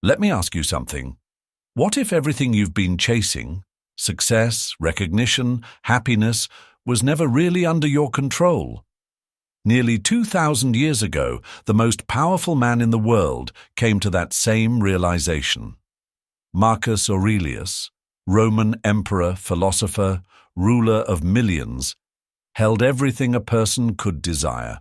Let me ask you something. What if everything you've been chasing, success, recognition, happiness, was never really under your control? Nearly 2,000 years ago, the most powerful man in the world came to that same realization. Marcus Aurelius, Roman emperor, philosopher, ruler of millions, held everything a person could desire.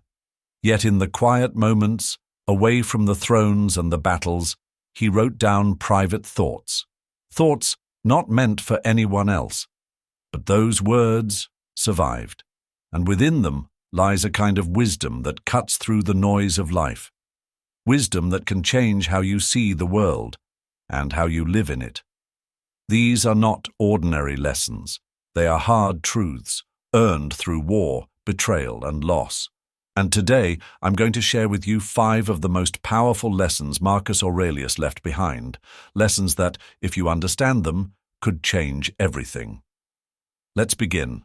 Yet in the quiet moments, away from the thrones and the battles, he wrote down private thoughts. Thoughts not meant for anyone else. But those words survived, and within them lies a kind of wisdom that cuts through the noise of life. Wisdom that can change how you see the world and how you live in it. These are not ordinary lessons. They are hard truths, earned through war, betrayal, and loss. And today, I'm going to share with you 5 of the most powerful lessons Marcus Aurelius left behind, lessons that, if you understand them, could change everything. Let's begin.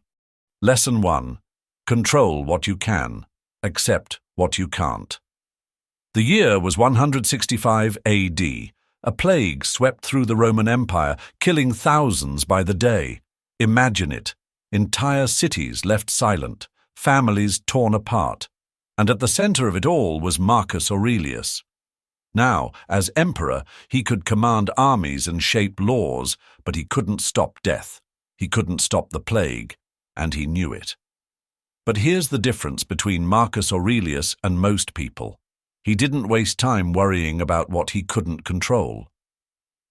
Lesson 1. Control what you can, accept what you can't. The year was 165 AD. A plague swept through the Roman Empire, killing thousands by the day. Imagine it. Entire cities left silent, families torn apart. And at the center of it all was Marcus Aurelius. Now, as emperor, he could command armies and shape laws, but he couldn't stop death. He couldn't stop the plague, and he knew it. But here's the difference between Marcus Aurelius and most people. He didn't waste time worrying about what he couldn't control.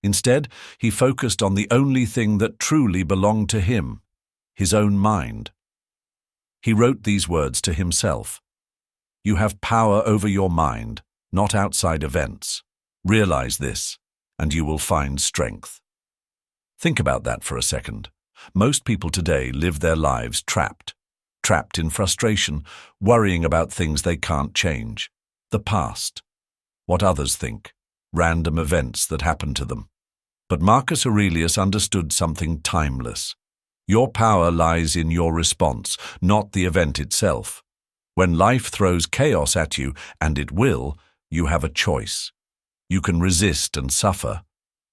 Instead, he focused on the only thing that truly belonged to him, his own mind. He wrote these words to himself. You have power over your mind, not outside events. Realize this, and you will find strength. Think about that for a second. Most people today live their lives trapped in frustration, worrying about things they can't change. The past, what others think, random events that happen to them. But Marcus Aurelius understood something timeless. Your power lies in your response, not the event itself. When life throws chaos at you, and it will, you have a choice. You can resist and suffer,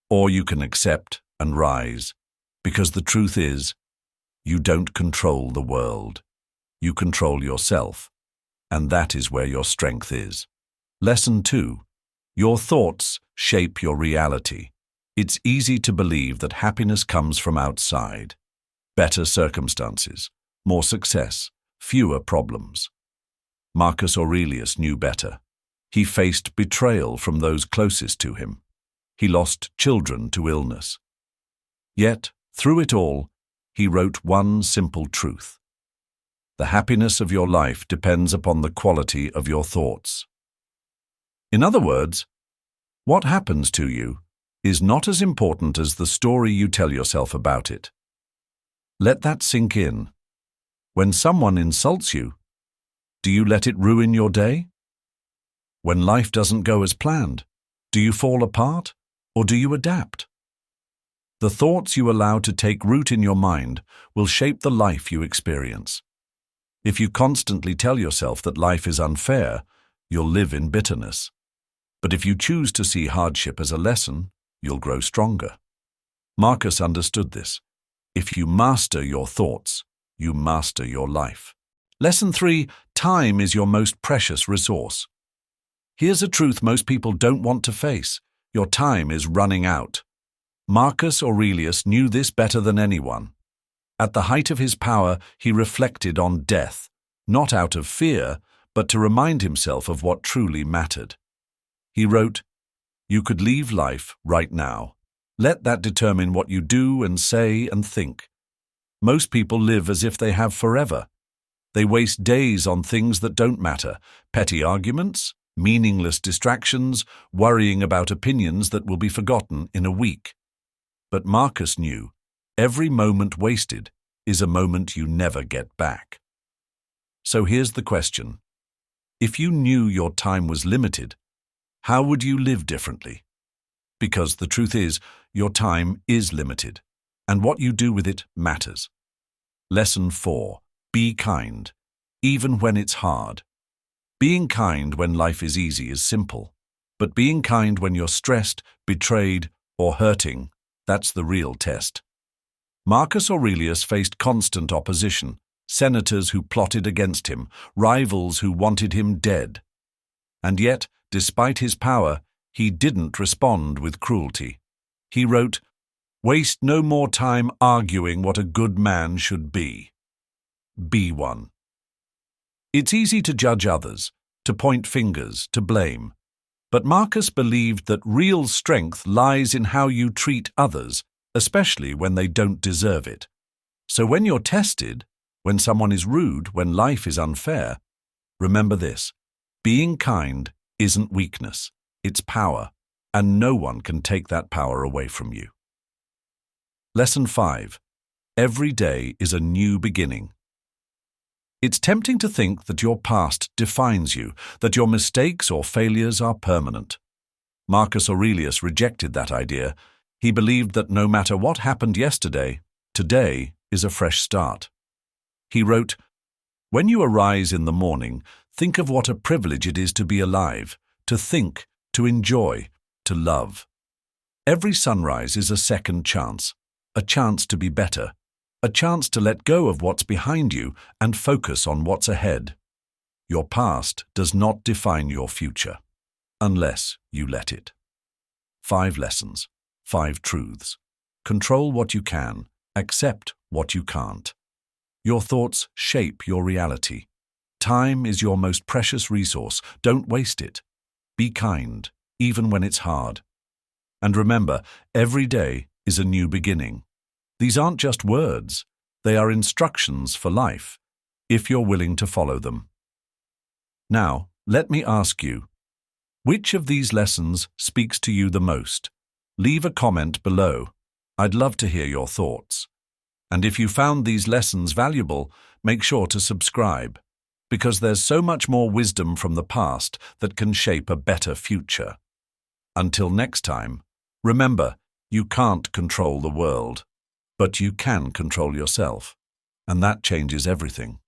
or you can accept and rise. Because the truth is, you don't control the world. You control yourself, and that is where your strength is. Lesson 2. Your thoughts shape your reality. It's easy to believe that happiness comes from outside. Better circumstances, more success, fewer problems. Marcus Aurelius knew better. He faced betrayal from those closest to him. He lost children to illness. Yet, through it all, he wrote one simple truth. The happiness of your life depends upon the quality of your thoughts. In other words, what happens to you is not as important as the story you tell yourself about it. Let that sink in. When someone insults you, do you let it ruin your day? When life doesn't go as planned, do you fall apart or do you adapt? The thoughts you allow to take root in your mind will shape the life you experience. If you constantly tell yourself that life is unfair, you'll live in bitterness. But if you choose to see hardship as a lesson, you'll grow stronger. Marcus understood this. If you master your thoughts, you master your life. Lesson 3. Time is your most precious resource. Here's a truth most people don't want to face. Your time is running out. Marcus Aurelius knew this better than anyone. At the height of his power, he reflected on death, not out of fear, but to remind himself of what truly mattered. He wrote, "You could leave life right now. Let that determine what you do and say and think." Most people live as if they have forever. They waste days on things that don't matter, petty arguments, meaningless distractions, worrying about opinions that will be forgotten in a week. But Marcus knew, every moment wasted is a moment you never get back. So here's the question. If you knew your time was limited, how would you live differently? Because the truth is, your time is limited, and what you do with it matters. Lesson 4. Be kind, even when it's hard. Being kind when life is easy is simple. But being kind when you're stressed, betrayed, or hurting, that's the real test. Marcus Aurelius faced constant opposition, senators who plotted against him, rivals who wanted him dead. And yet, despite his power, he didn't respond with cruelty. He wrote, "Waste no more time arguing what a good man should be. Be one." It's easy to judge others, to point fingers, to blame. But Marcus believed that real strength lies in how you treat others, especially when they don't deserve it. So when you're tested, when someone is rude, when life is unfair, remember this: being kind isn't weakness, it's power, and no one can take that power away from you. Lesson 5. Every day is a new beginning. It's tempting to think that your past defines you, that your mistakes or failures are permanent. Marcus Aurelius rejected that idea. He believed that no matter what happened yesterday, today is a fresh start. He wrote, "When you arise in the morning, think of what a privilege it is to be alive, to think, to enjoy, to love. Every sunrise is a second chance, a chance to be better, a chance to let go of what's behind you and focus on what's ahead. Your past does not define your future, unless you let it." 5 lessons, 5 truths. Control what you can, accept what you can't. Your thoughts shape your reality. Time is your most precious resource. Don't waste it. Be kind, even when it's hard. And remember, every day is a new beginning. These aren't just words. They are instructions for life, if you're willing to follow them. Now, let me ask you, which of these lessons speaks to you the most? Leave a comment below. I'd love to hear your thoughts. And if you found these lessons valuable, make sure to subscribe, because there's so much more wisdom from the past that can shape a better future. Until next time, remember, you can't control the world, but you can control yourself, and that changes everything.